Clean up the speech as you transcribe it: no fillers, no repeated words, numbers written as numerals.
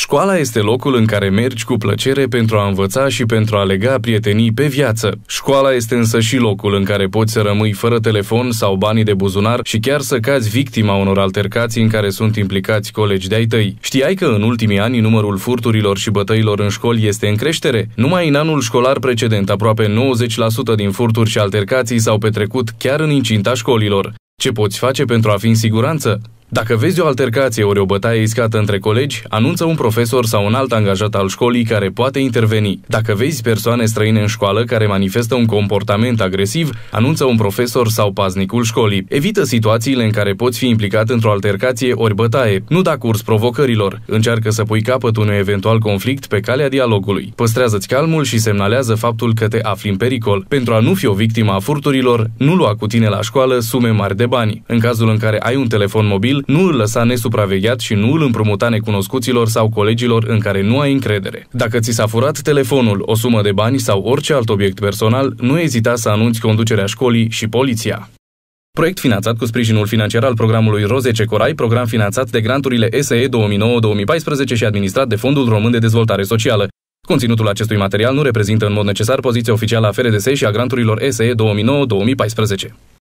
Școala este locul în care mergi cu plăcere pentru a învăța și pentru a lega prietenii pe viață. Școala este însă și locul în care poți să rămâi fără telefon sau banii de buzunar și chiar să cazi victima unor altercații în care sunt implicați colegi de-ai tăi. Știai că în ultimii ani numărul furturilor și bătăilor în școli este în creștere? Numai în anul școlar precedent, aproape 90% din furturi și altercații s-au petrecut chiar în incinta școlilor. Ce poți face pentru a fi în siguranță? Dacă vezi o altercație ori o bătaie iscată între colegi, anunță un profesor sau un alt angajat al școlii care poate interveni. Dacă vezi persoane străine în școală care manifestă un comportament agresiv, anunță un profesor sau paznicul școlii. Evită situațiile în care poți fi implicat într-o altercație ori bătaie. Nu da curs provocărilor. Încearcă să pui capăt unui eventual conflict pe calea dialogului. Păstrează-ți calmul și semnalează faptul că te afli în pericol. Pentru a nu fi o victimă a furturilor, nu lua cu tine la școală sume mari de bani. În cazul în care ai un telefon mobil, nu îl lăsa nesupravegheat și nu îl împrumuta necunoscuților sau colegilor în care nu ai încredere. Dacă ți s-a furat telefonul, o sumă de bani sau orice alt obiect personal, nu ezita să anunți conducerea școlii și poliția. Proiect finanțat cu sprijinul financiar al programului Rozece Corai, program finanțat de granturile SE 2009-2014 și administrat de Fondul Român de Dezvoltare Socială. Conținutul acestui material nu reprezintă în mod necesar poziția oficială a FRDS și a granturilor SE 2009-2014.